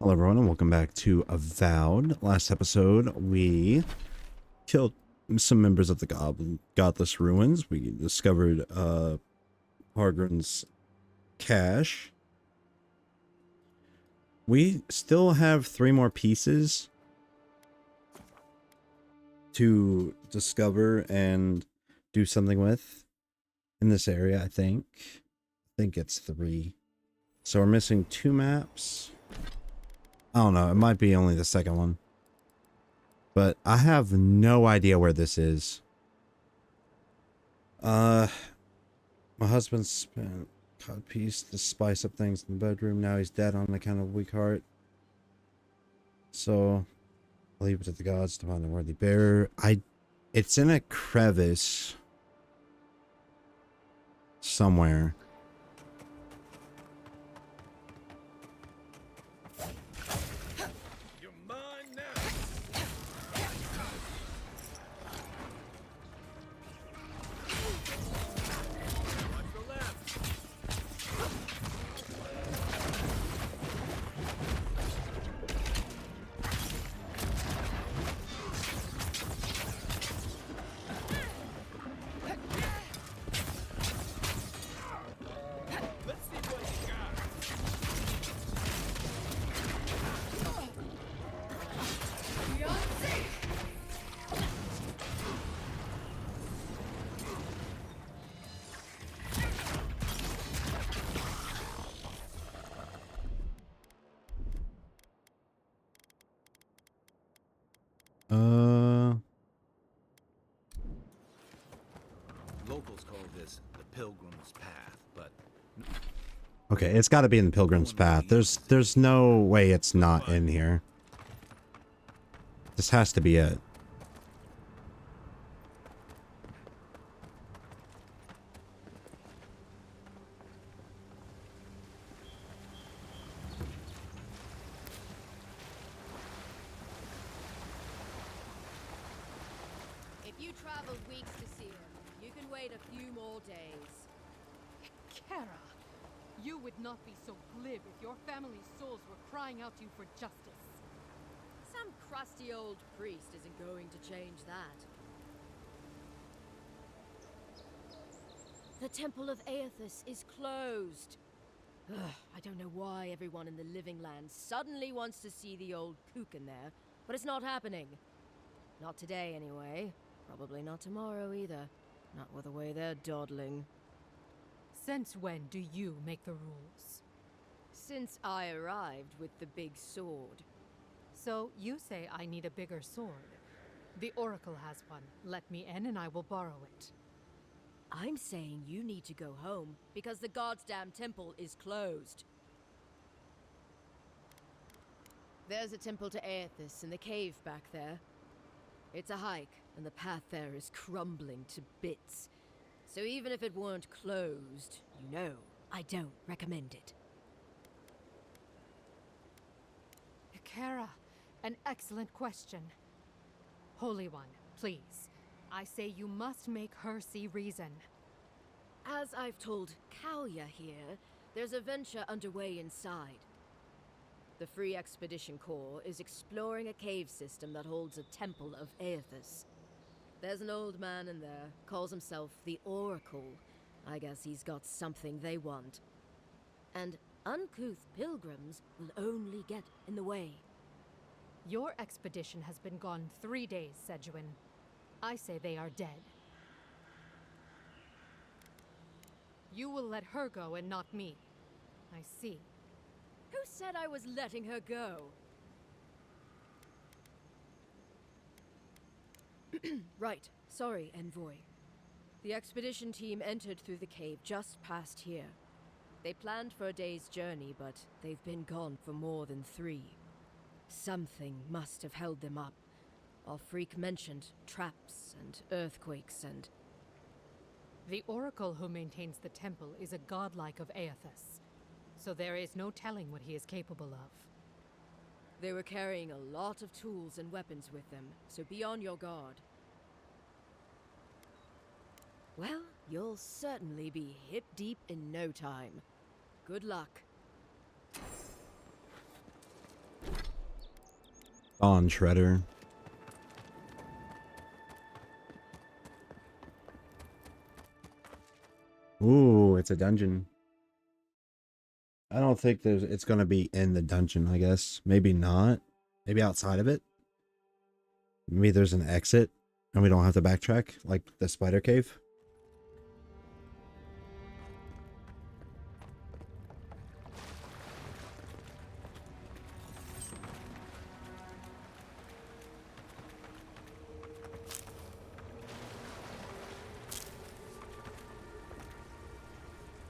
Hello everyone and welcome back to Avowed. Last episode we killed some members of the Godless Ruins. We discovered Hargren's cache. We still have 3 more pieces to discover and do something with in this area, I think. I think it's 3. So we're missing 2 maps. I don't know, it might be only the second one. But I have no idea where this is. My husband spent codpiece to spice up things in the bedroom. Now he's dead on account of weak heart. So, I'll leave it to the gods to find the worthy bearer. It's in a crevice somewhere. Locals call this the Pilgrim's Path, but Okay, it's got to be in the Pilgrim's Path. There's no way it's not in here. This has to be it. If you traveled weeks to see him, you can wait a few more days. Kara, you would not be so glib if your family's souls were crying out to you for justice. Some crusty old priest isn't going to change that. The Temple of Aethys is closed. Ugh, I don't know why everyone in the Living Land suddenly wants to see the old kook in there, but it's not happening. Not today, anyway. Probably not tomorrow, either. Not with the way they're dawdling. Since when do you make the rules? Since I arrived with the big sword. So you say I need a bigger sword. The Oracle has one. Let me in and I will borrow it. I'm saying you need to go home because the goddamn temple is closed. There's a temple to Aethys in the cave back there. It's a hike, and the path there is crumbling to bits. So even if it weren't closed, you know, I don't recommend it. Kara, an excellent question. Holy One, please. I say you must make her see reason. As I've told Kalya here, there's a venture underway inside. The Free Expedition Corps is exploring a cave system that holds a temple of Aethys. There's an old man in there, calls himself the Oracle. I guess he's got something they want. And uncouth pilgrims will only get in the way. Your expedition has been gone 3 days, Sejuin. I say they are dead. You will let her go and not me. I see. Who said I was letting her go? Right. Sorry, Envoy. The expedition team entered through the cave just past here. They planned for a day's journey, but they've been gone for more than 3. Something must have held them up. Our freak mentioned traps and earthquakes and... The Oracle who maintains the temple is a godlike of Aethys, so there is no telling what he is capable of. They were carrying a lot of tools and weapons with them, so be on your guard. Well, you'll certainly be hip-deep in no time. Good luck. On Shredder. Ooh, it's a dungeon. I don't think it's gonna be in the dungeon, I guess. Maybe not. Maybe outside of it. Maybe there's an exit and we don't have to backtrack like the spider cave.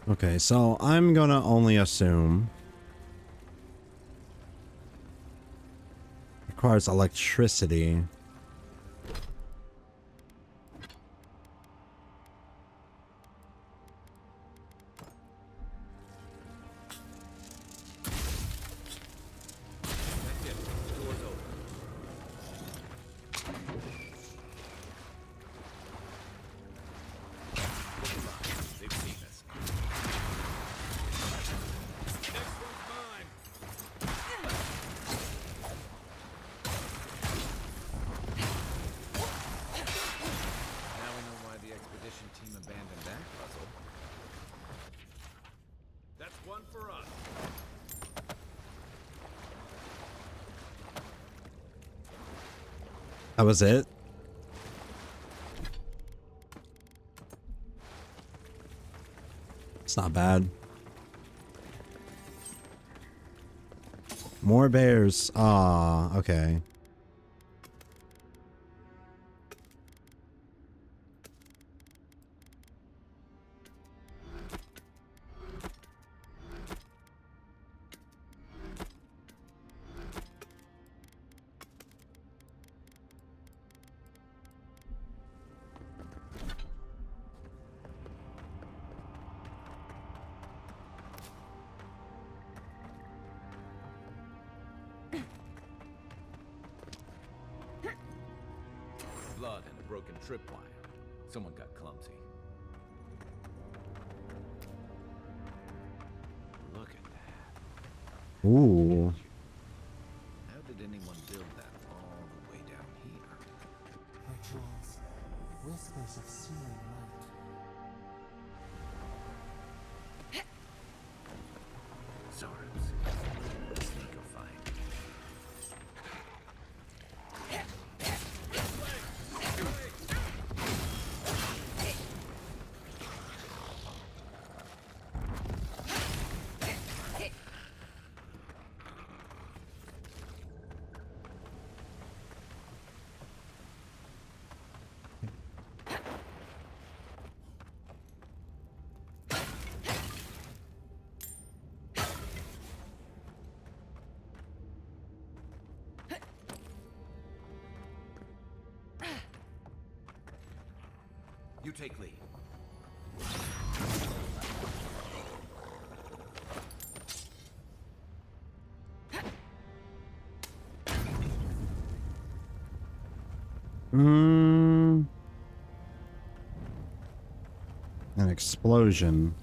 Okay, so I'm gonna only assume it requires electricity. That's it. Door's open. They've seen us. Next one's mine. Now we know why the expedition team abandoned that puzzle. That's one for us. That was it? It's not bad. More bears. Ah, okay. Blood and a broken tripwire. Someone got clumsy. Look at that. Ooh. How did anyone build that all the way down here? Rituals, whispers of searing light. Sorrows. Sneak or find. You take lead. An explosion.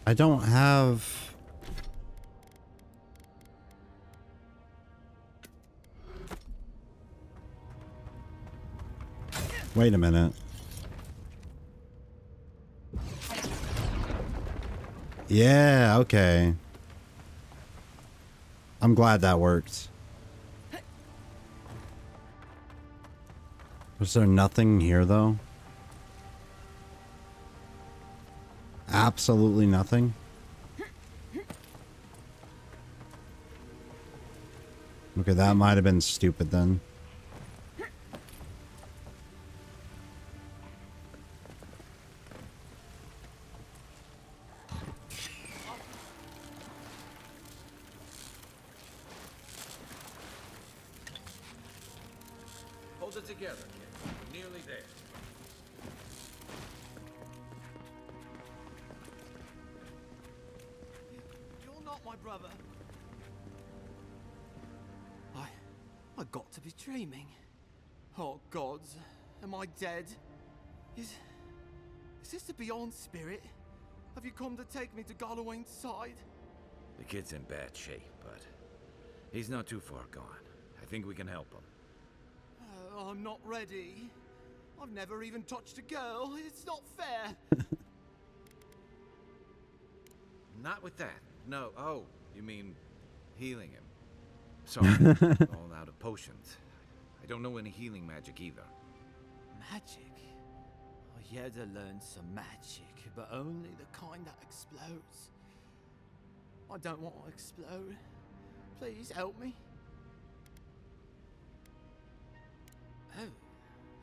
I don't have... Wait a minute. Yeah, okay. I'm glad that worked. Was there nothing here, though? Absolutely nothing? Okay, that might have been stupid then. Hold it together, kid. We're nearly there. You're not my brother. I got to be dreaming. Oh gods, am I dead? Is this the beyond spirit? Have you come to take me to Galloway's side? The kid's in bad shape, but he's not too far gone. I think we can help him. I'm not ready. I've never even touched a girl. It's not fair. Not with that. No. Oh, you mean healing him. Sorry, all out of potions. I don't know any healing magic either. Magic? I had to learn some magic, but only the kind that explodes. I don't want to explode. Please help me. Oh,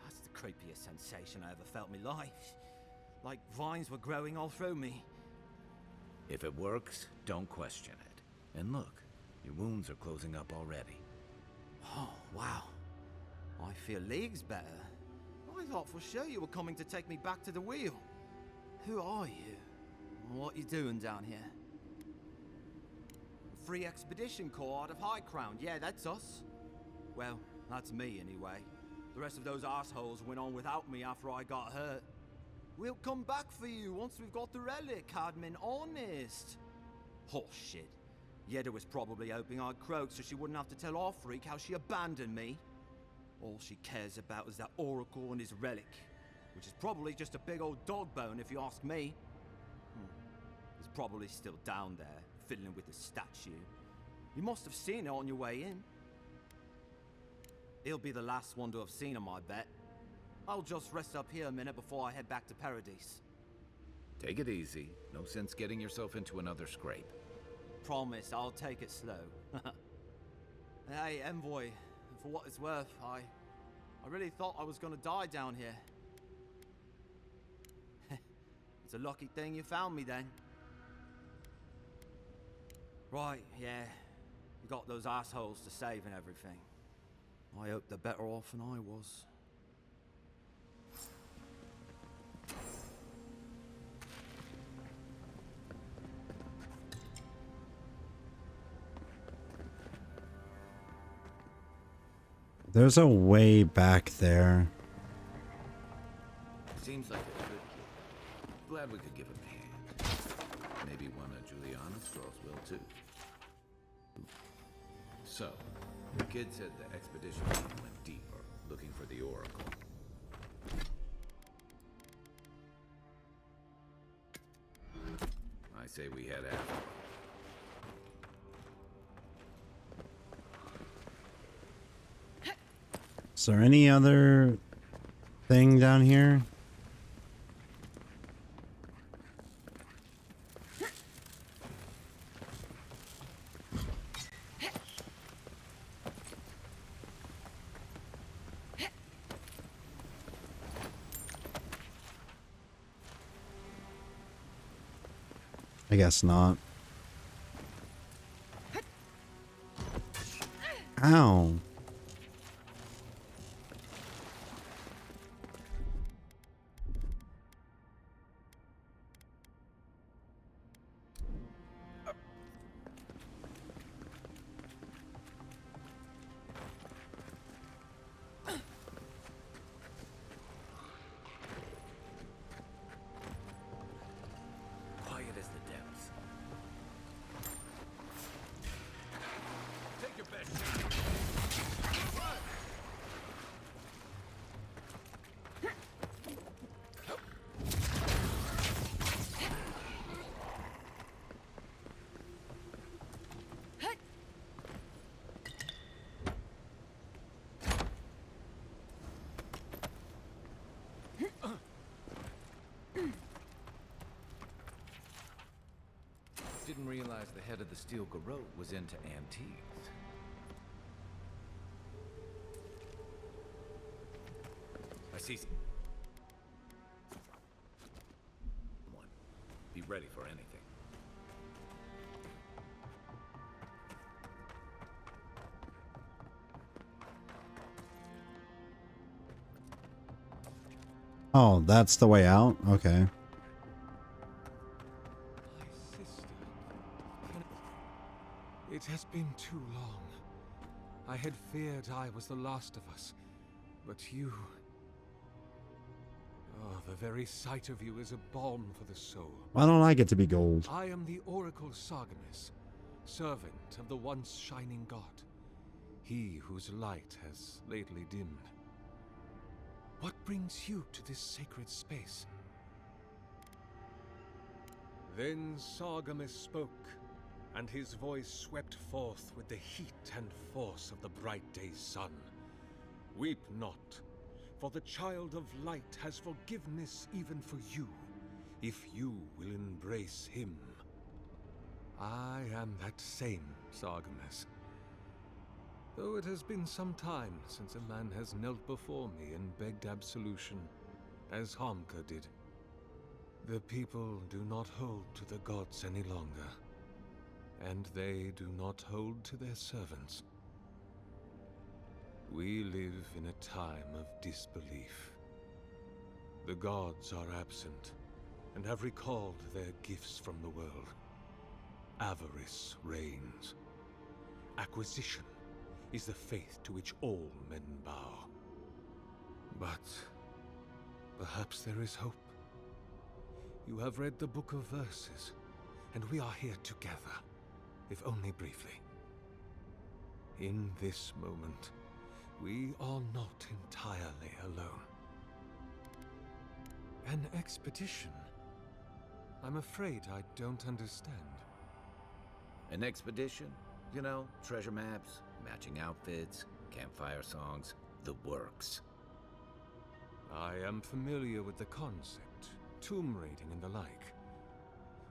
that's the creepiest sensation I ever felt in my life. Like vines were growing all through me. If it works, don't question it. And look, your wounds are closing up already. Oh, wow. I feel leagues better. I thought for sure you were coming to take me back to the wheel. Who are you? What you doing down here? Free Expedition Corps out of High Crown. Yeah, that's us. Well, that's me anyway. The rest of those assholes went on without me after I got hurt. We'll come back for you once we've got the relic, Cadman, honest. Oh, shit. Yeda was probably hoping I'd croak so she wouldn't have to tell our freak how she abandoned me. All she cares about is that Oracle and his relic, which is probably just a big old dog bone if you ask me. It's probably still down there, fiddling with the statue. You must have seen it on your way in. He'll be the last one to have seen him, I bet. I'll just rest up here a minute before I head back to Paradise. Take it easy. No sense getting yourself into another scrape. Promise, I'll take it slow. Hey, Envoy, for what it's worth, I really thought I was gonna die down here. It's a lucky thing you found me then. Right, yeah. You got those assholes to save and everything. I hope they're better off than I was. There's a way back there. Seems like a good kid. Glad we could give him a hand. Maybe one of Juliana's girls will too. So, the kid said the expedition team went deeper, looking for the Oracle. I say we head after. Is there any other thing down here? I guess not. Ow. Quiet as the depths. Take your best shot. Didn't realize the head of the Steel Garrote was into antiques. I see one. Be ready for anything. Oh, that's the way out? Okay. My sister. It has been too long. I had feared I was the last of us, but you... Oh, the very sight of you is a balm for the soul. Why don't I get to be gold? I am the Oracle Sargamus, servant of the once shining god, he whose light has lately dimmed. What brings you to this sacred space? Then Sargamus spoke, and his voice swept forth with the heat and force of the bright day's sun. Weep not, for the child of light has forgiveness even for you, if you will embrace him. I am that same Sargamus. Though it has been some time since a man has knelt before me and begged absolution, as Hamka did. The people do not hold to the gods any longer, and they do not hold to their servants. We live in a time of disbelief. The gods are absent, and have recalled their gifts from the world. Avarice reigns. Acquisition is the faith to which all men bow. But perhaps there is hope. You have read the Book of Verses, and we are here together, if only briefly. In this moment, we are not entirely alone. An expedition? I'm afraid I don't understand. An expedition? You know, treasure maps, matching outfits, campfire songs, the works. I am familiar with the concept, tomb raiding and the like.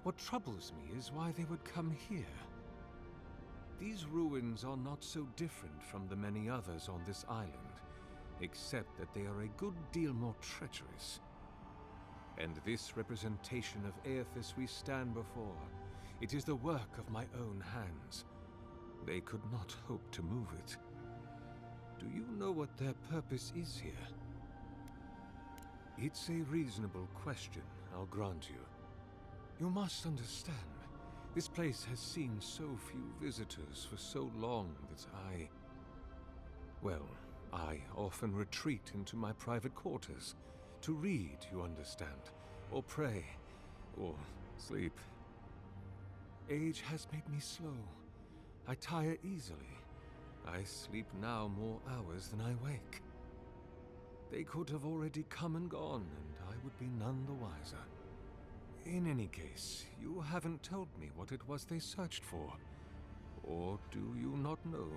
What troubles me is why they would come here. These ruins are not so different from the many others on this island, except that they are a good deal more treacherous. And this representation of Aethys we stand before, it is the work of my own hands. They could not hope to move it. Do you know what their purpose is here? It's a reasonable question, I'll grant you. You must understand, this place has seen so few visitors for so long that I often retreat into my private quarters. To read, you understand, or pray, or sleep. Age has made me slow. I tire easily. I sleep now more hours than I wake. They could have already come and gone, and I would be none the wiser. In any case, you haven't told me what it was they searched for. Or do you not know?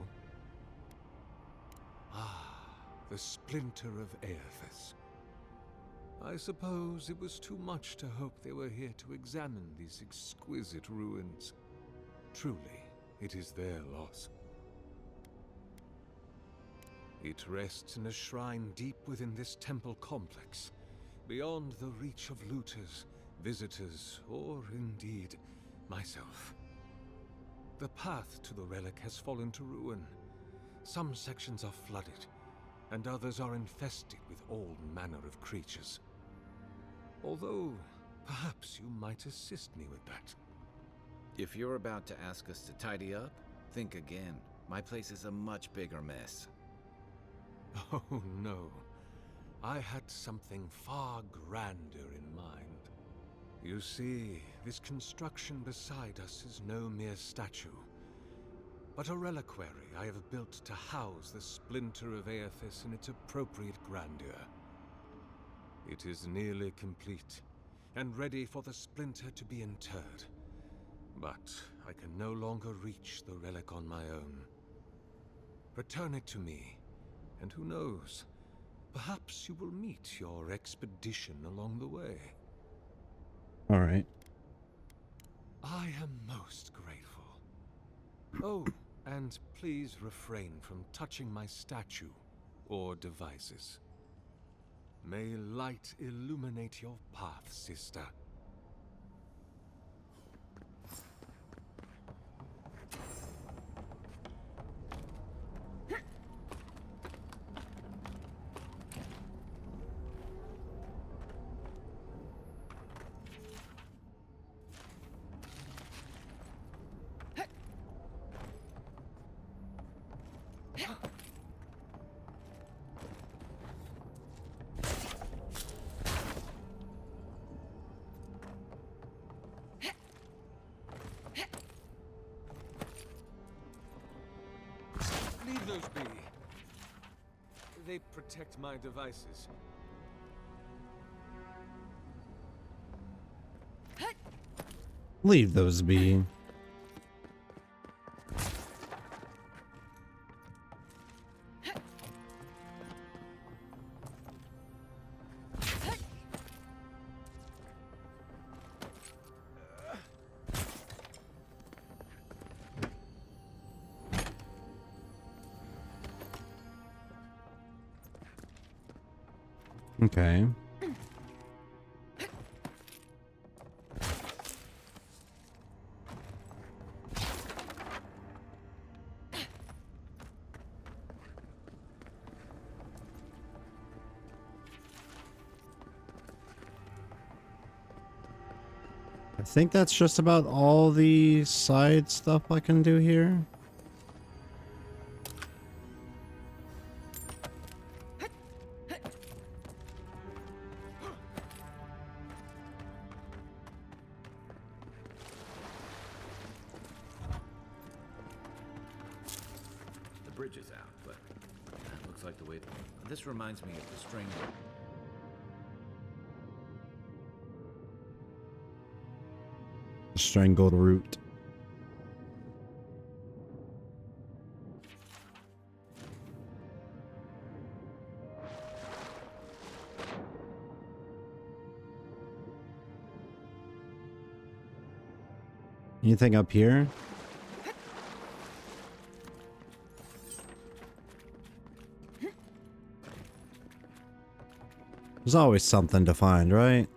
Ah, the splinter of Aethys. I suppose it was too much to hope they were here to examine these exquisite ruins. Truly, it is their loss. It rests in a shrine deep within this temple complex, beyond the reach of looters, visitors, or indeed, myself. The path to the relic has fallen to ruin. Some sections are flooded, and others are infested with all manner of creatures. Although, perhaps you might assist me with that. If you're about to ask us to tidy up, think again. My place is a much bigger mess. Oh no, I had something far grander in mind. You see, this construction beside us is no mere statue, but a reliquary I have built to house the splinter of Aethys in its appropriate grandeur. It is nearly complete, and ready for the splinter to be interred. But I can no longer reach the relic on my own. Return it to me, and who knows, perhaps you will meet your expedition along the way. All right. I am most grateful. Oh, and please refrain from touching my statue or devices. May light illuminate your path, sister. may protect my devices. Leave those be. Okay. I think that's just about all the side stuff I can do here. The bridge is out, but that looks like the way. This reminds me of the string. Strangled root. Anything up here? There's always something to find, right?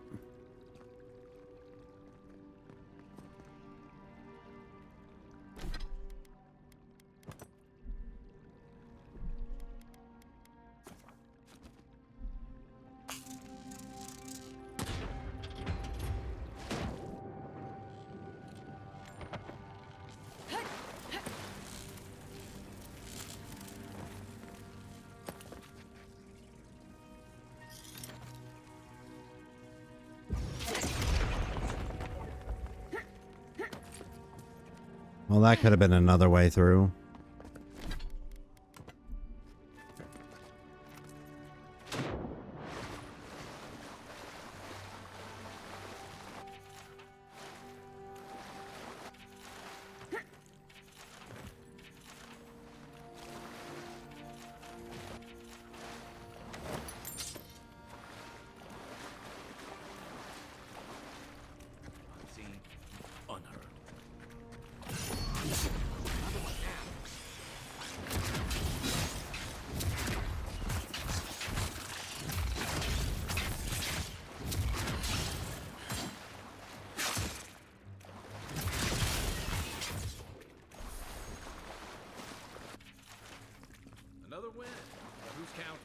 Well, that could have been another way through. Unseen, unheard. Another win. Who's counting?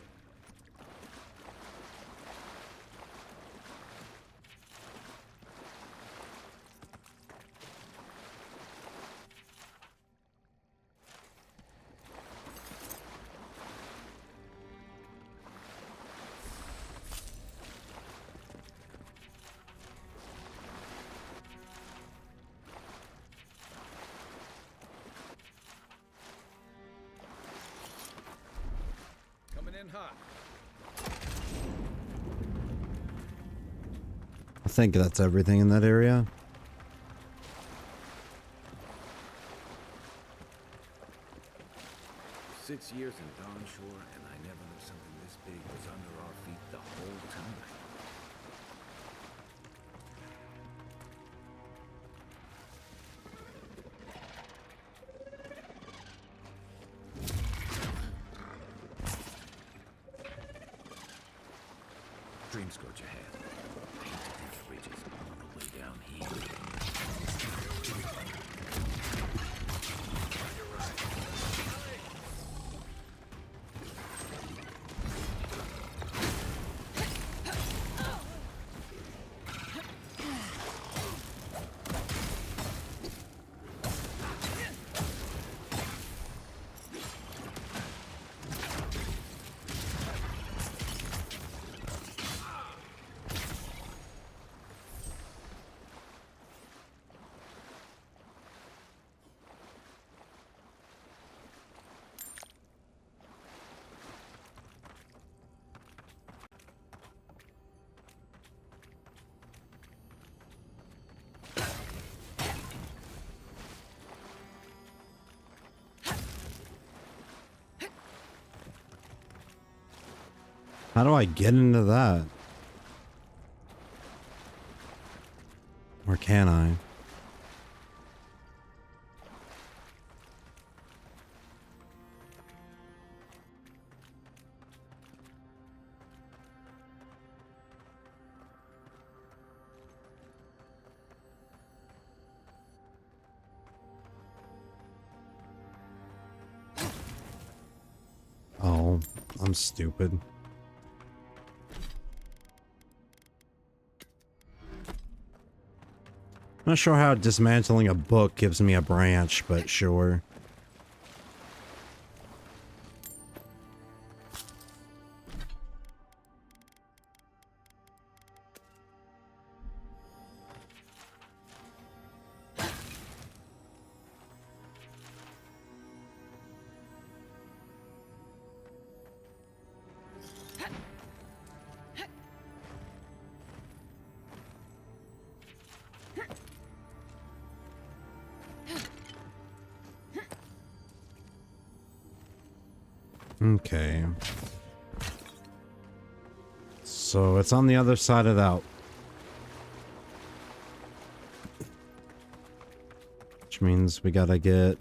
Coming in hot. I think that's everything in that area. Six years in Dawnshore, and I never knew something this big was under our feet the whole time. Dream scourge ahead. I hate to think the bridge is all the way down here. How do I get into that? Or can I? Oh, I'm stupid. Not sure how dismantling a book gives me a branch, but sure. Okay. So it's on the other side of that. Which means we gotta get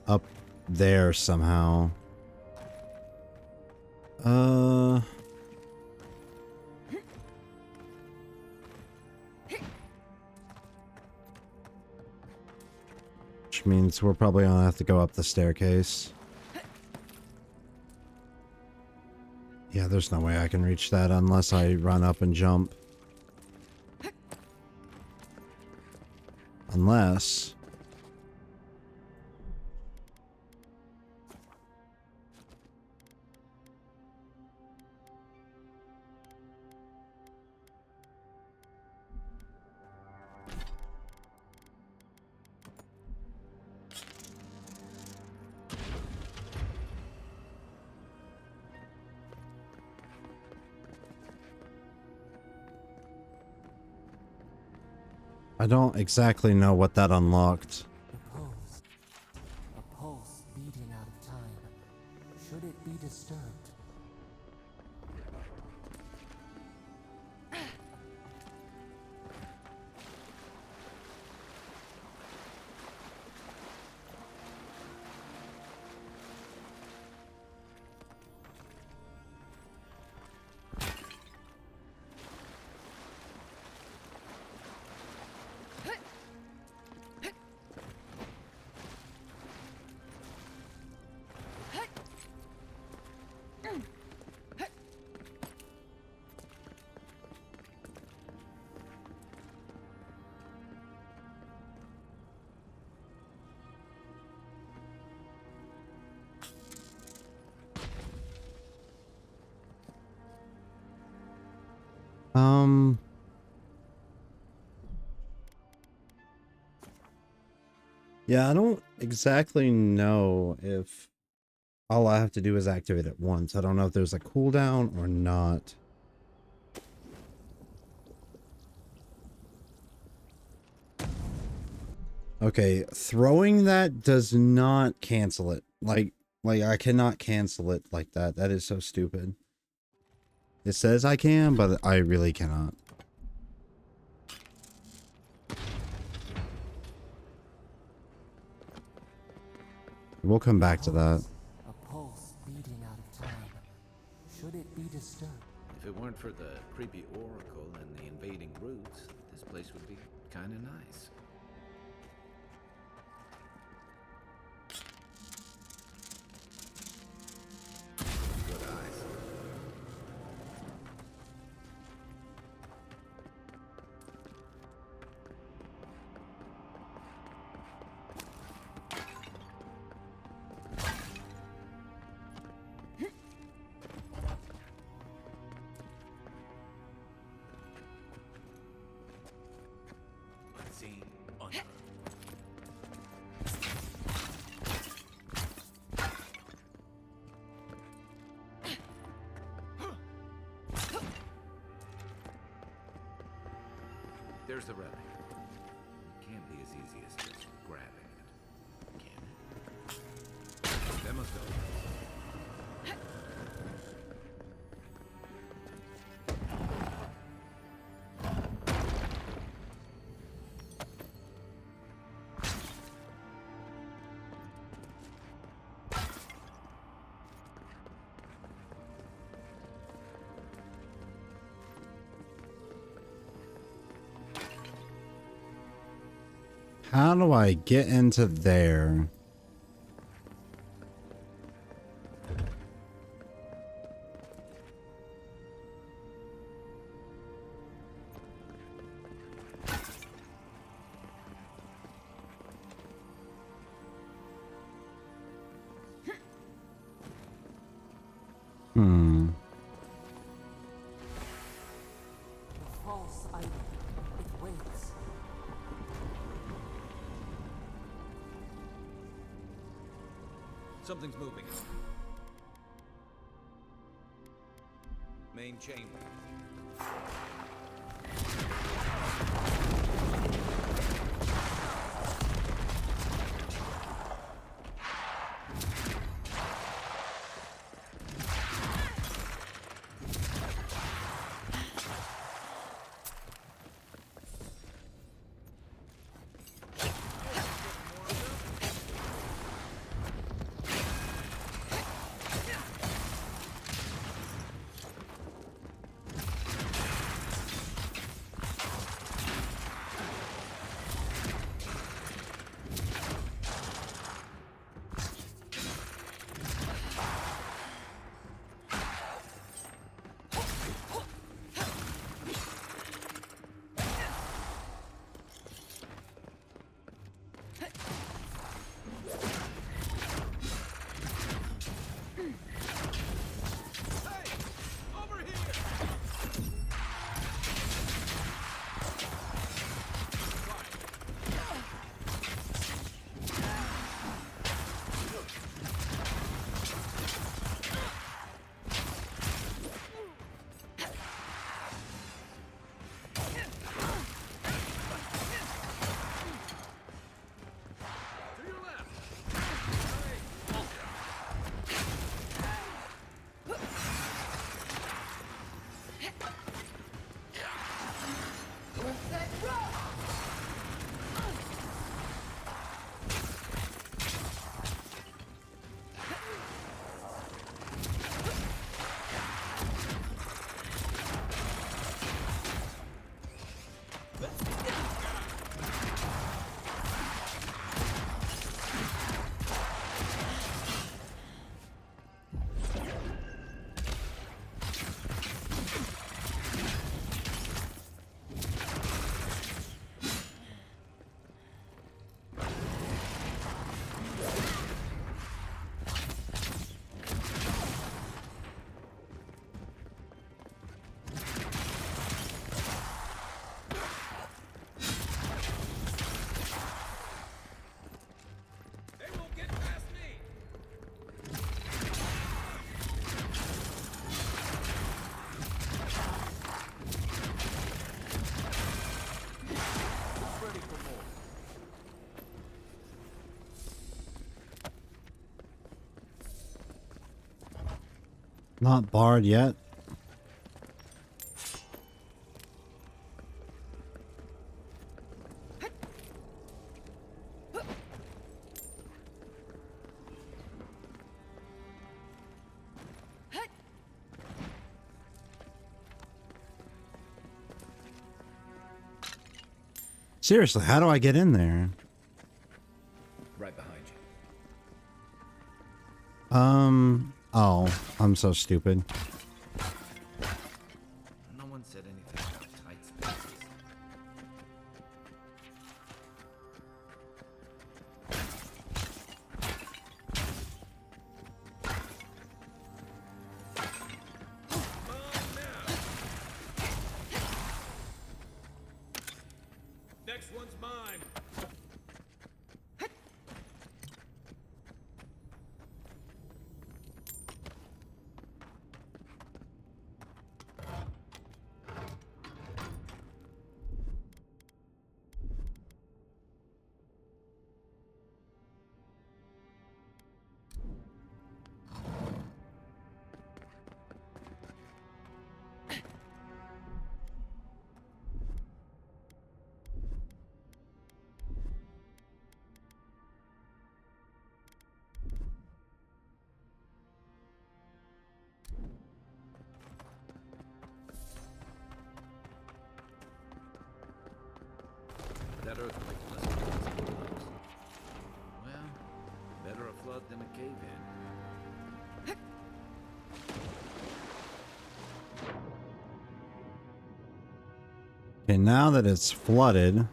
up there somehow. Which means we're probably gonna have to go up the staircase. Yeah, there's no way I can reach that unless I run up and jump. Unless... I don't exactly know what that unlocked. A pulse beating out of time. Should it be disturbed? Yeah, I don't exactly know if all I have to do is activate it once. I don't know if there's a cooldown or not. Okay, throwing that does not cancel it. Like I cannot cancel it like that. That is so stupid. It says I can, but I really cannot. We'll come back to that. A pulse beating out of time. Should it be disturbed? If it weren't for the creepy oracle and the invading roots, this place would be kind of nice. Good eyes. Unseen, unheard. There's the relic. It can't be as easy as just grabbing it, can it? That must go. How do I get into there? Hmm. The false idol. It waits. Something's moving. Main chamber. Not barred yet. Seriously, how do I get in there? Right behind you. Oh, I'm so stupid. No one said anything about tight spaces. Next one's mine. That earthquake must be cave in. Okay, now that it's flooded.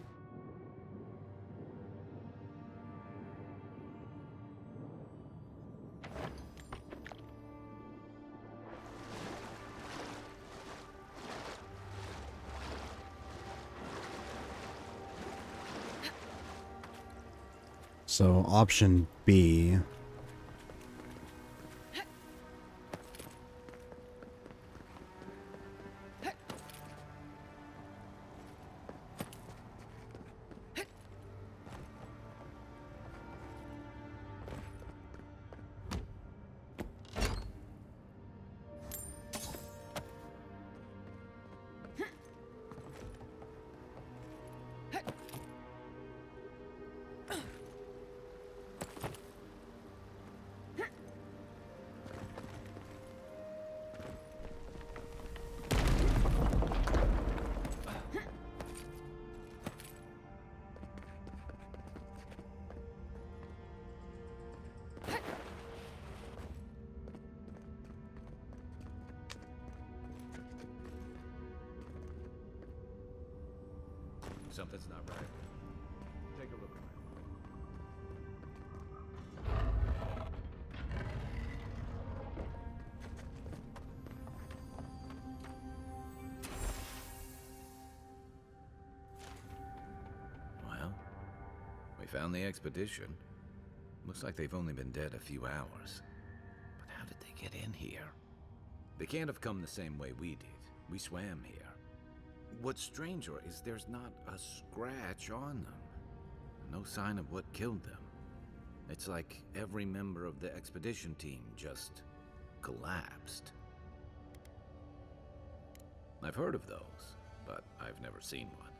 So option B. Something's not right. Take a look around. Well, we found the expedition. Looks like they've only been dead a few hours. But how did they get in here? They can't have come the same way we did. We swam here. What's stranger is there's not a scratch on them. No sign of what killed them. It's like every member of the expedition team just collapsed. I've heard of those, but I've never seen one.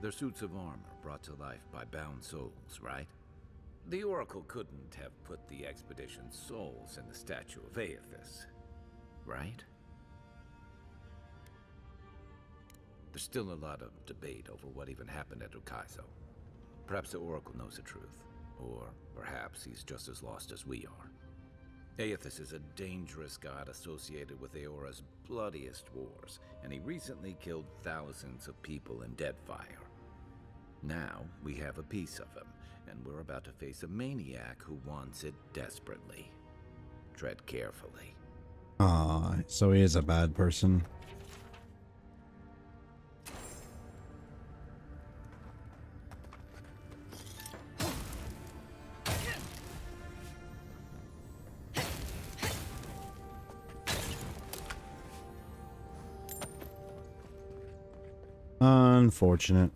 They're suits of armor brought to life by bound souls, right? The Oracle couldn't have put the expedition's souls in the statue of Aethys, right? There's still a lot of debate over what even happened at Ukaizo. Perhaps the Oracle knows the truth, or perhaps he's just as lost as we are. Aethys is a dangerous god associated with Eora's bloodiest wars, and he recently killed thousands of people in Deadfire. Now, we have a piece of him, and we're about to face a maniac who wants it desperately. Tread carefully. Ah, so he is a bad person. Unfortunate.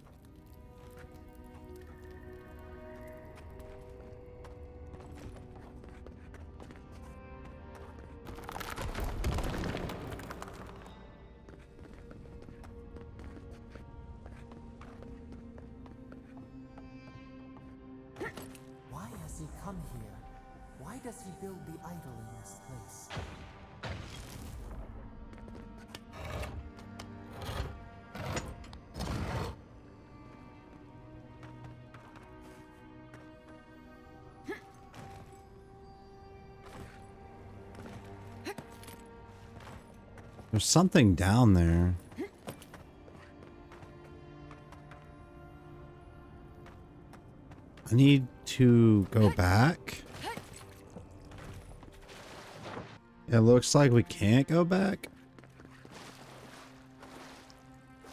Why has he come here? Why does he build the idol in this place? There's something down there. I need to go back. It looks like we can't go back.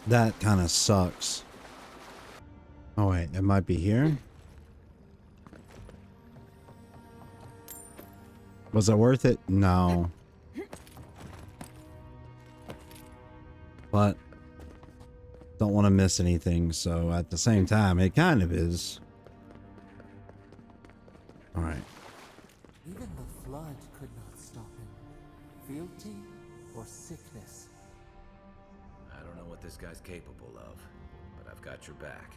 That kind of sucks. Oh wait, it might be here. Was it worth it? No. But don't want to miss anything, so at the same time, it kind of is. All right. Even the flood could not stop him. Fealty or sickness? I don't know what this guy's capable of, but I've got your back.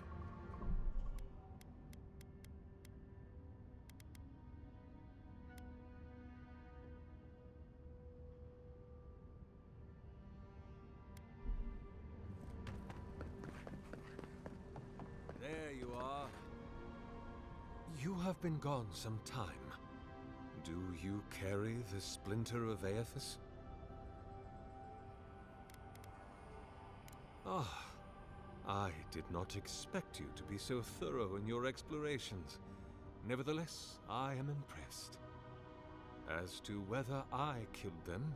There you are. You have been gone some time. Do you carry the splinter of Aethys? Ah, I did not expect you to be so thorough in your explorations. Nevertheless, I am impressed. As to whether I killed them,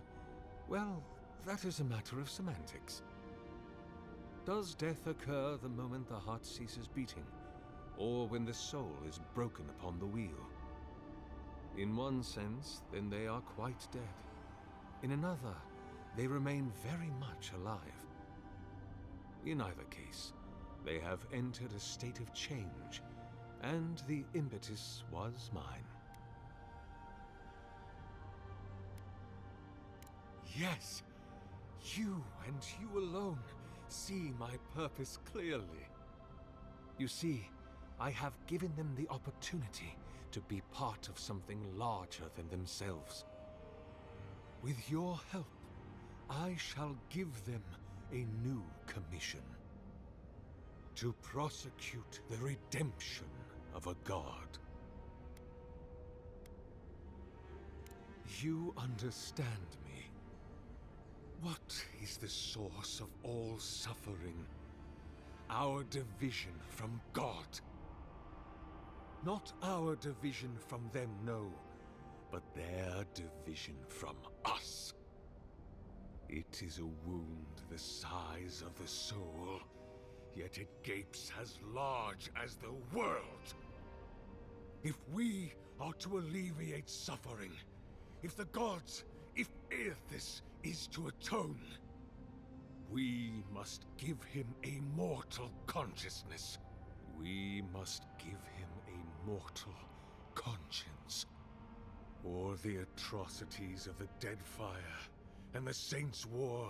well, that is a matter of semantics. Does death occur the moment the heart ceases beating, or when the soul is broken upon the wheel? In one sense, then they are quite dead. In another, they remain very much alive. In either case, they have entered a state of change, and the impetus was mine. Yes, you and you alone see my purpose clearly. You see, I have given them the opportunity to be part of something larger than themselves. With your help, I shall give them a new commission. To prosecute the redemption of a god. You understand me. What is the source of all suffering? Our division from God. Not our division from them, no, but their division from us. It is a wound the size of the soul, yet it gapes as large as the world. If we are to alleviate suffering, if the gods, if Aethys is to atone, we must give him a mortal consciousness. We must give him a mortal conscience. Or the atrocities of the Deadfire and the Saints' War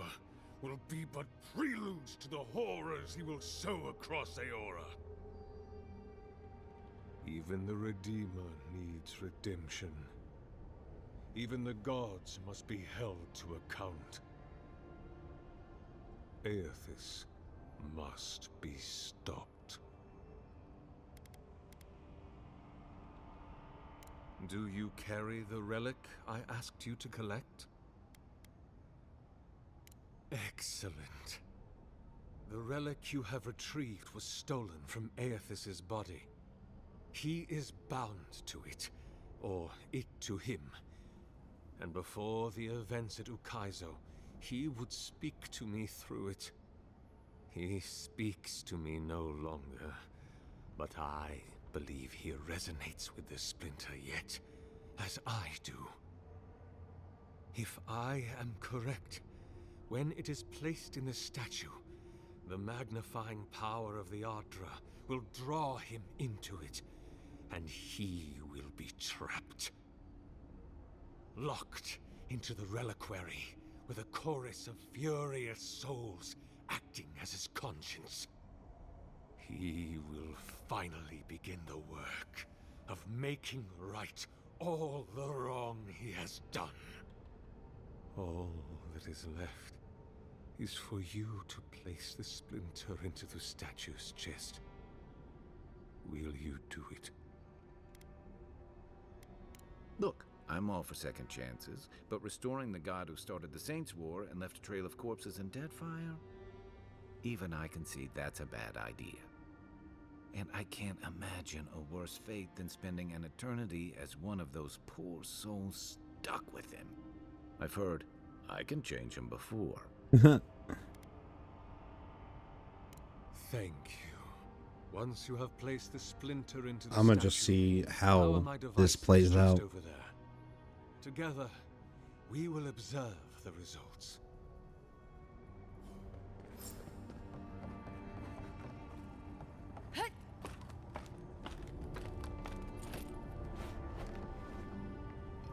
will be but preludes to the horrors he will sow across Aora. Even the Redeemer needs redemption. Even the gods must be held to account. Aethys must be stopped. Do you carry the relic I asked you to collect? Excellent. The relic you have retrieved was stolen from Aethys' body. He is bound to it, or it to him. And before the events at Ukaizo, he would speak to me through it. He speaks to me no longer, but I believe he resonates with the splinter yet, as I do. If I am correct, when it is placed in the statue, the magnifying power of the Ardra will draw him into it, and he will be trapped. Locked into the reliquary with a chorus of furious souls acting as his conscience. He will finally begin the work of making right all the wrong he has done. All that is left is for you to place the splinter into the statue's chest. Will you do it? Look, I'm all for second chances, but restoring the god who started the Saints' War and left a trail of corpses in Deadfire? Even I can see that's a bad idea. And I can't imagine a worse fate than spending an eternity as one of those poor souls stuck with him. I've heard I can change him before. Thank you. Once you have placed the splinter into the I'm gonna statue, just see power how my this devices plays just out. over there. Together, we will observe the results.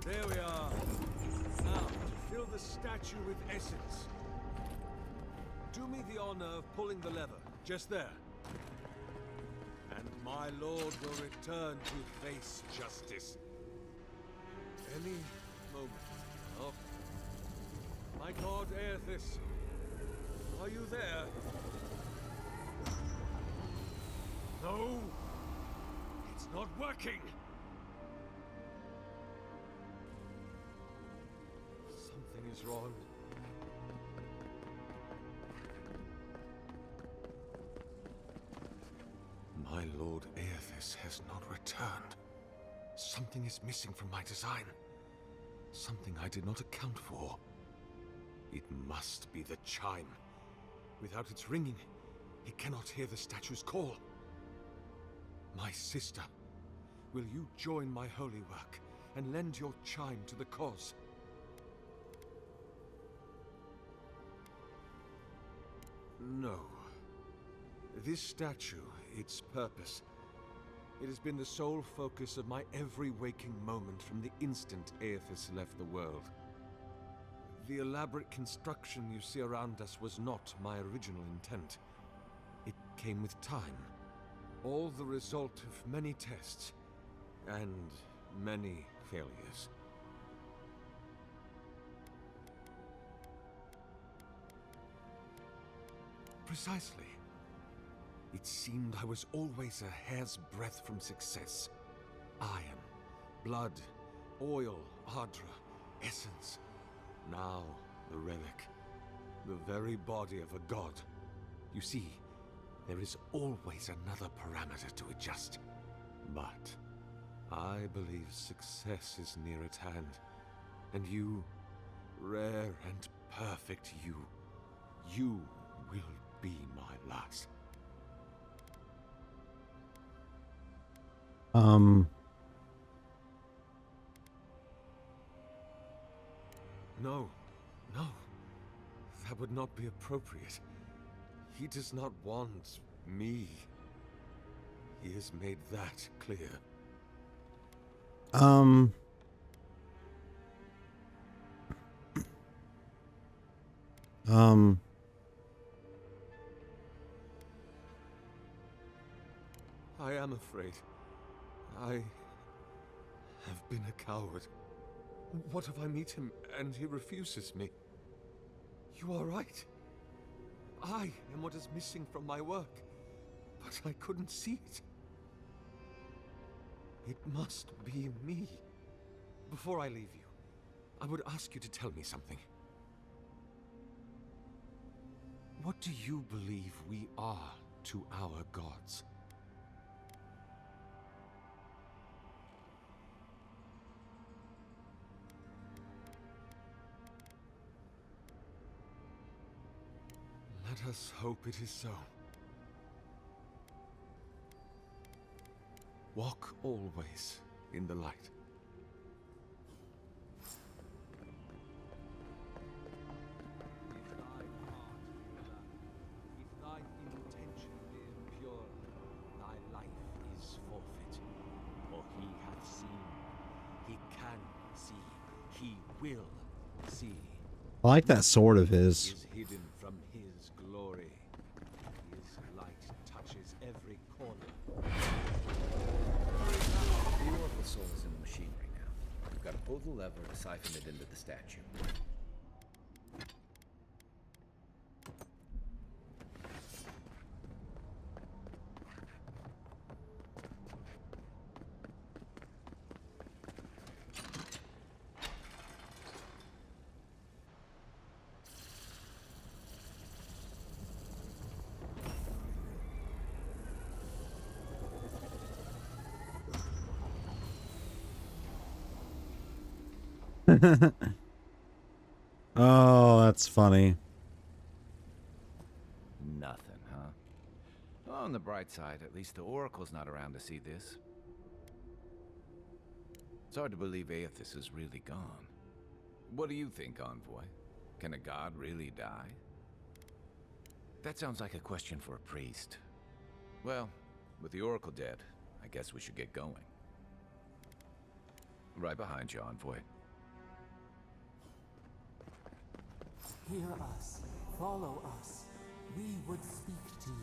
There we are. Now, to fill the statue with essence. Do me the honor of pulling the lever, just there. And my lord will return to face justice. Any moment. Oh. My god Aethys, are you there? No! It's not working! is wrong. My Lord Aethys has not returned. Something is missing from my design. Something I did not account for. It must be the chime. Without its ringing, he cannot hear the statue's call. My sister, will you join my holy work and lend your chime to the cause? No. This statue, its purpose, it has been the sole focus of my every waking moment from the instant Aethys left the world. The elaborate construction you see around us was not my original intent. It came with time. All the result of many tests and many failures. Precisely. It seemed I was always a hair's breadth from success. Iron, blood, oil, ardra, essence. Now, the relic. The very body of a god. You see, there is always another parameter to adjust. But I believe success is near at hand. And you, rare and perfect you will be my last. No. That would not be appropriate. He does not want me. He has made that clear. I am afraid. I have been a coward. What if I meet him and he refuses me? You are right. I am what is missing from my work, but I couldn't see it. It must be me. Before I leave you, I would ask you to tell me something. What do you believe we are to our gods? Let us hope it is so. Walk always in the light. If thy intention be impure, thy life is forfeit. For he hath seen, he can see, he will see. I like that sword of his. Is hidden from his glory. His light touches every corner. The Oracle soul is in the machinery now. We've got to pull the lever to siphon it into the statue. Oh, that's funny. Nothing, huh? On the bright side, at least the Oracle's not around to see this. It's hard to believe Aethys is really gone. What do you think, Envoy? Can a god really die? That sounds like a question for a priest. Well, with the Oracle dead, I guess we should get going. Right behind you, Envoy. Hear us. Follow us. We would speak to you.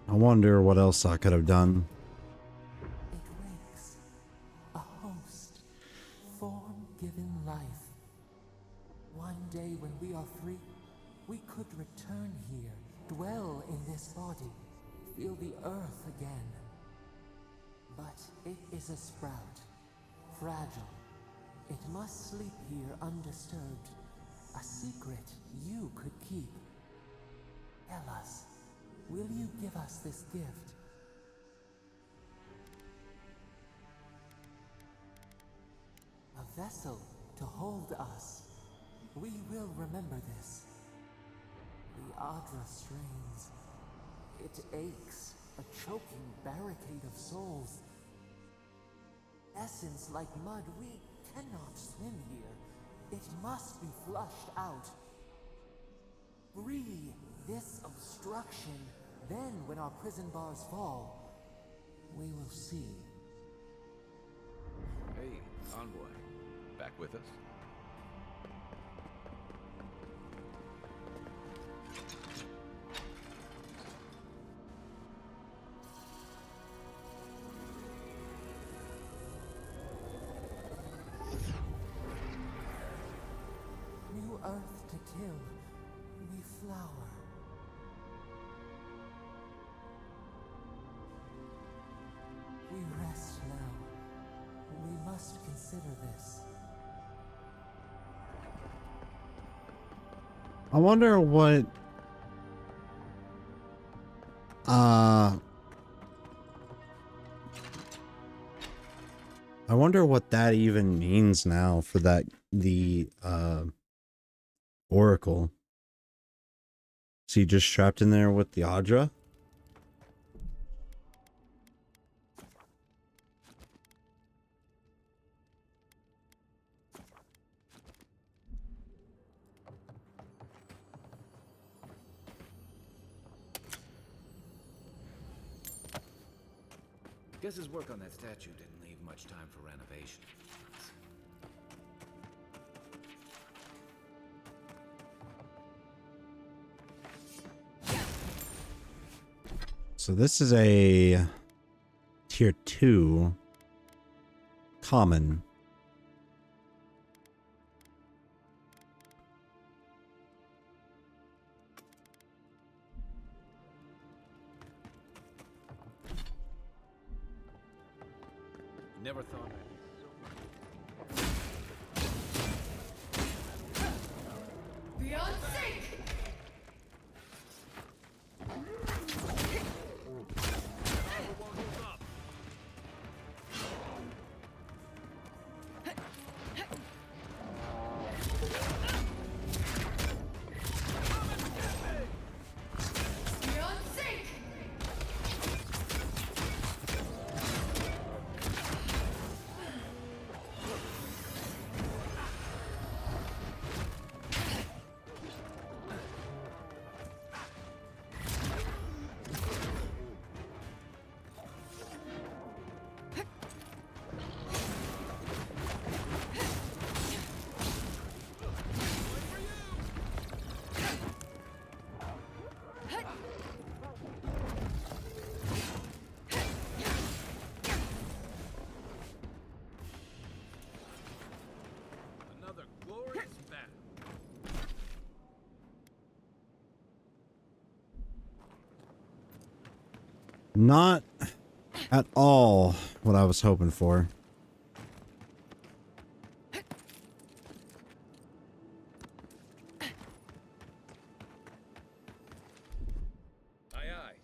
I wonder what else I could have done. It wakes. A host. feel the earth again. But it is a sprout, fragile. It must sleep here undisturbed. A secret you could keep. Tell us, will you give us this gift? A vessel to hold us. We will remember this. The Adra strains. It aches, a choking barricade of souls. Essence like mud, we cannot swim here. It must be flushed out. Free this obstruction. Then, when our prison bars fall, we will see. Hey, envoy. Back with us? New earth to till, we flower. We rest now. We must consider this. I wonder what I wonder what that even means now for the Oracle. Is he just trapped in there with the Adra? Guess his work on that statue didn't leave much time for renovation. So this is a tier 2 common. Never thought I'd... Beyond sync! Beyond sync! Another glorious battle. Not at all what I was hoping for. Aye, aye.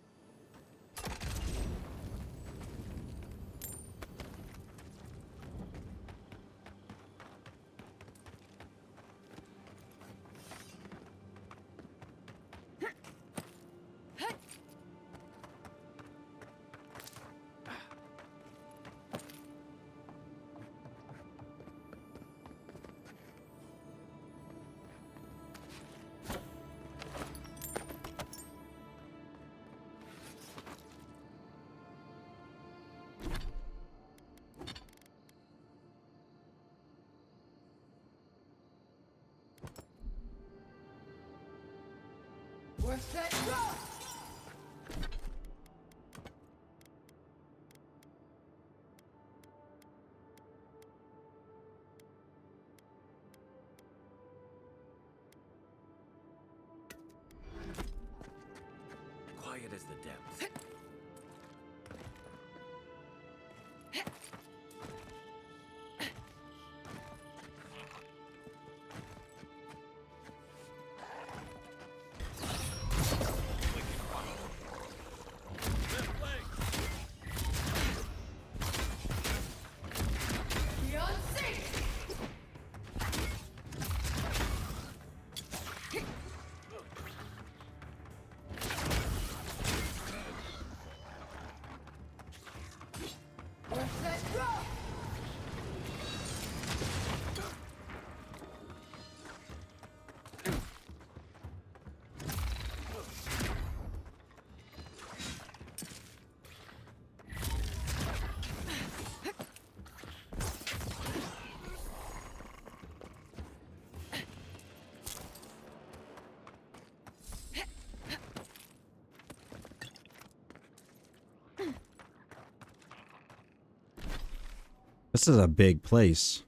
Worth that drop! Quiet as the depths. This is a big place.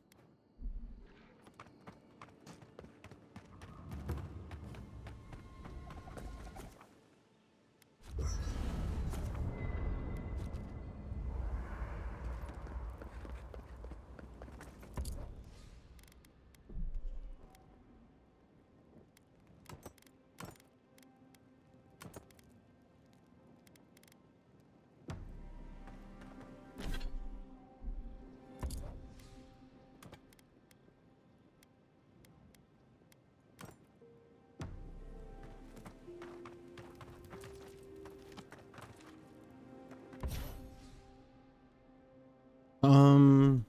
Um,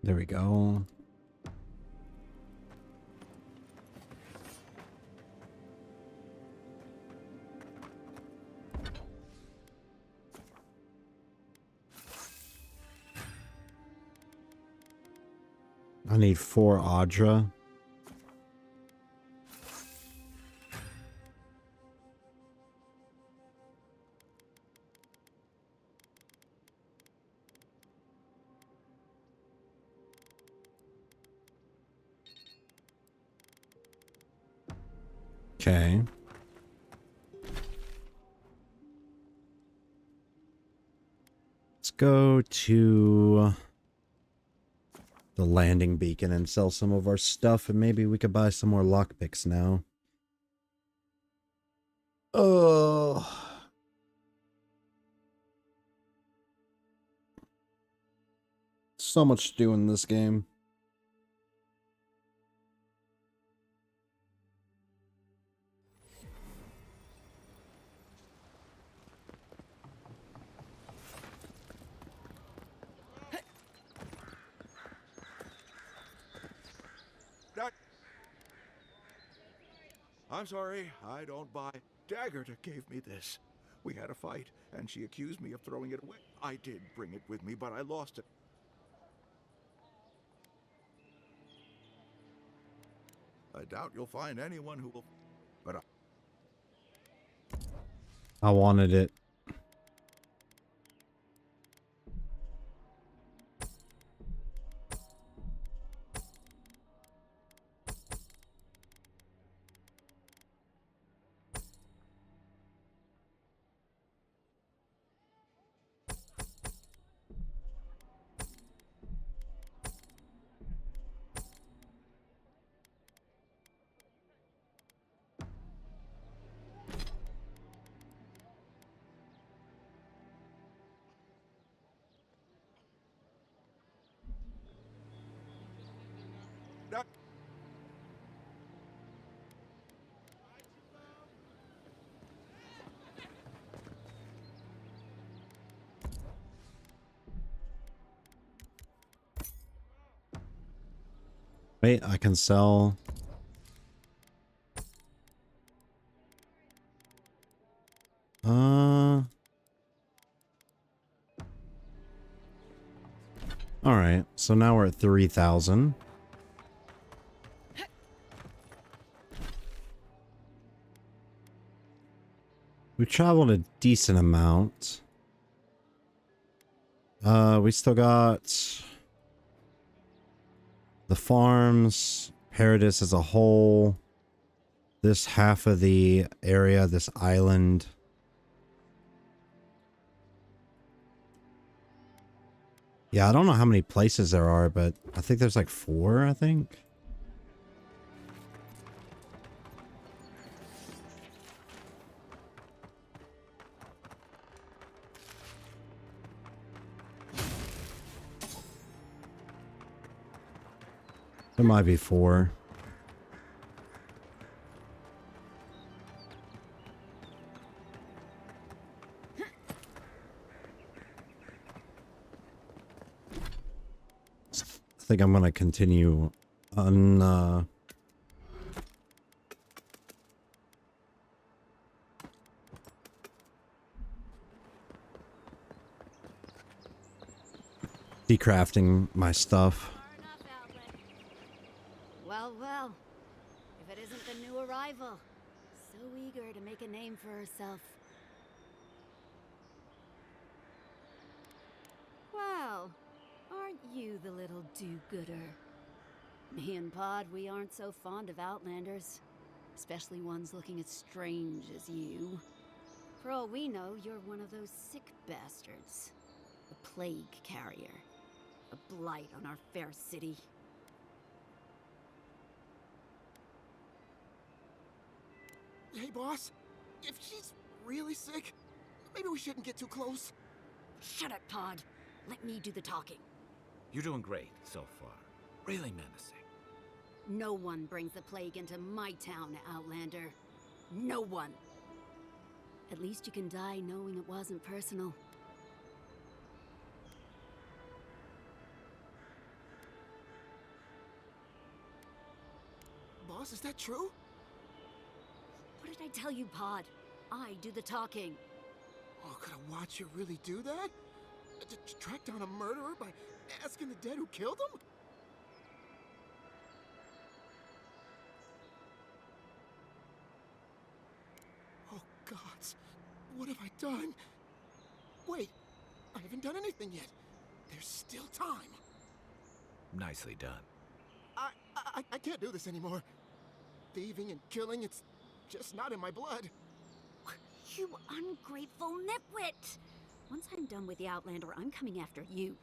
there we go. I need 4 Audra. Okay. Let's go to the landing beacon and sell some of our stuff, and maybe we could buy some more lockpicks now. Oh. So much to do in this game. I'm sorry, I don't buy. Daggerta gave me this. We had a fight, and she accused me of throwing it away. I did bring it with me, but I lost it. I doubt you'll find anyone who will. But I wanted it. Wait, I can sell. All right. So now we're at 3,000. We traveled a decent amount. We still got the farms, Paradis as a whole, this half of the area, this island. Yeah, I don't know how many places there are, but I think there's like 4, I think. There might be 4. I think I'm gonna continue on decrafting my stuff. Far enough, Outlet. Well, well. If it isn't the new arrival. So eager to make a name for herself. Well, aren't you the little do-gooder? Me and Pod, we aren't so fond of Outlanders. Especially ones looking as strange as you. For all we know, you're one of those sick bastards. A plague carrier. A blight on our fair city. Hey, boss. If she's really sick, maybe we shouldn't get too close. Shut it, Pod. Let me do the talking. You're doing great so far. Really menacing. No one brings the plague into my town, Outlander. No one. At least you can die knowing it wasn't personal. Boss, is that true? What did I tell you, Pod? I do the talking. Oh, could a watcher really do that? Track down a murderer by asking the dead who killed him? Oh, gods. What have I done? Wait, I haven't done anything yet. There's still time. Nicely done. I can't do this anymore. Thieving and killing, it's just not in my blood. You ungrateful nitwit! Once I'm done with the Outlander, I'm coming after you.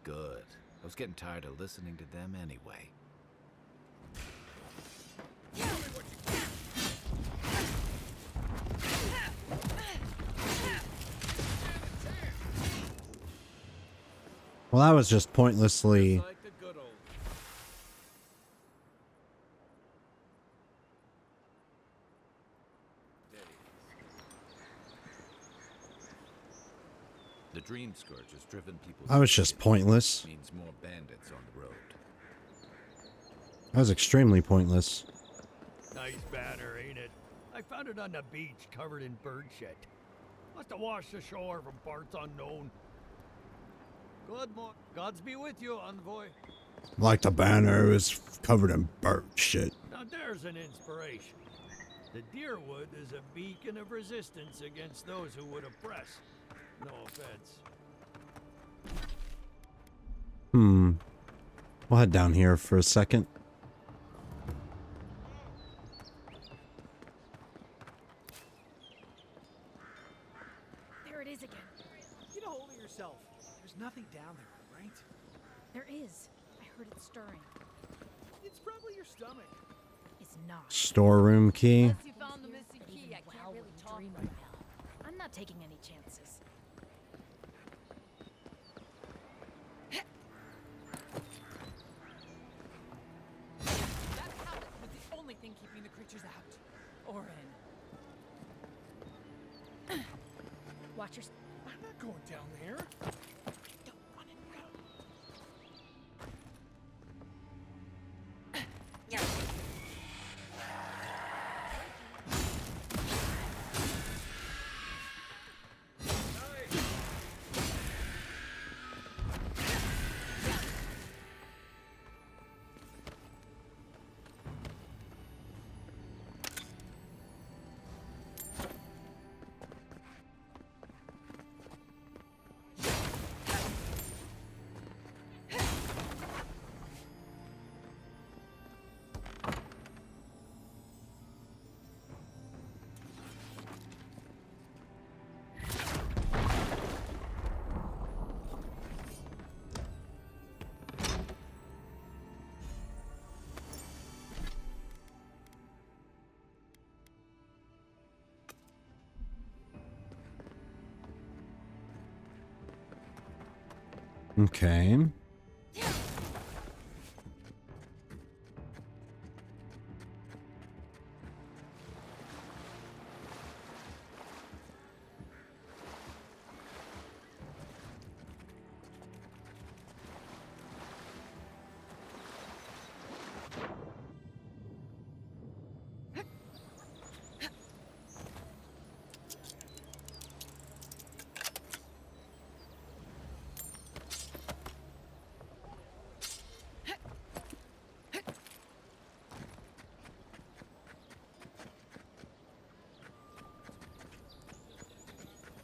Good. I was getting tired of listening to them anyway. Well, that was just pointlessly. Like the good old. The Dream Scourge has driven people. I was just pointless. Means more bandits on the road. That was extremely pointless. Nice banner, ain't it? I found it on the beach, covered in bird shit. Must have washed ashore from parts unknown. Good morning. Gods be with you, envoy. Like the banner is covered in bird shit. Now there's an inspiration. The Deerwood is a beacon of resistance against those who would oppress. No offense. We'll head down here for a second. There it is again. Get a hold of yourself. There's nothing down there, right? There is. I heard it stirring. It's probably your stomach. It's not. Storeroom key. Unless you found the missing key, I can't really talk right now. I'm not taking any chances. That pallet was the only thing keeping the creatures out. Or in. Watch your... I'm not going down there. Don't run it around. Okay.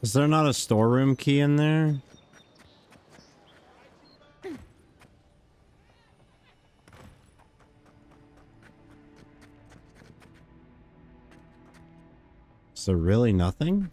Is there not a storeroom key in there? Is there really nothing?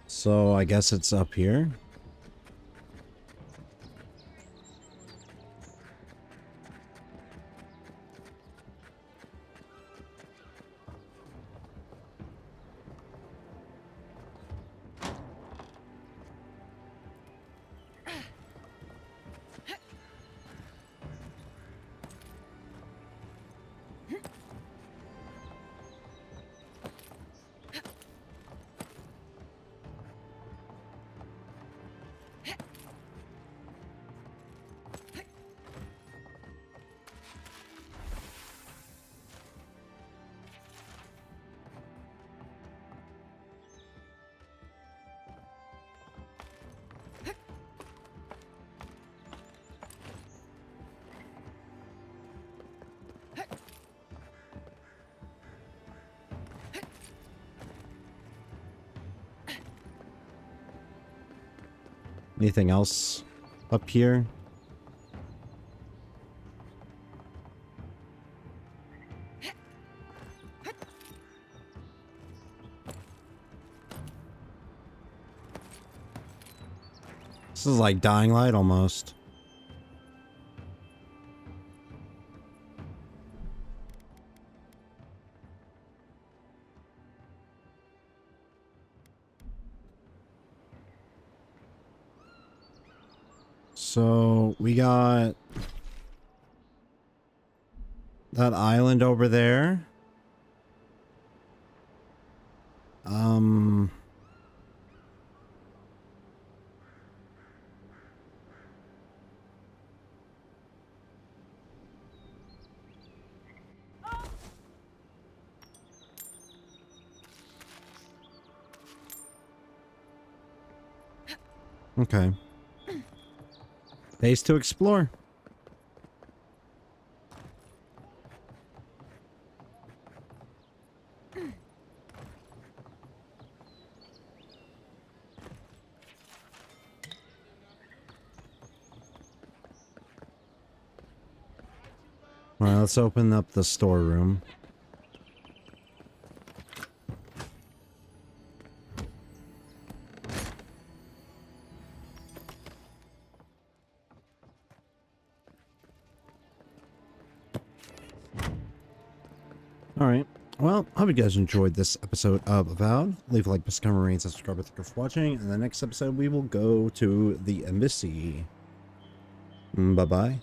So I guess it's up here. Anything else up here? This is like Dying Light almost. So we got that island over there. Okay. Base to explore. All right, let's open up the storeroom. Alright, well, I hope you guys enjoyed this episode of Avowed. Leave a like, comment, rate, and subscribe. Thank you for watching. In the next episode, we will go to the embassy. Bye-bye.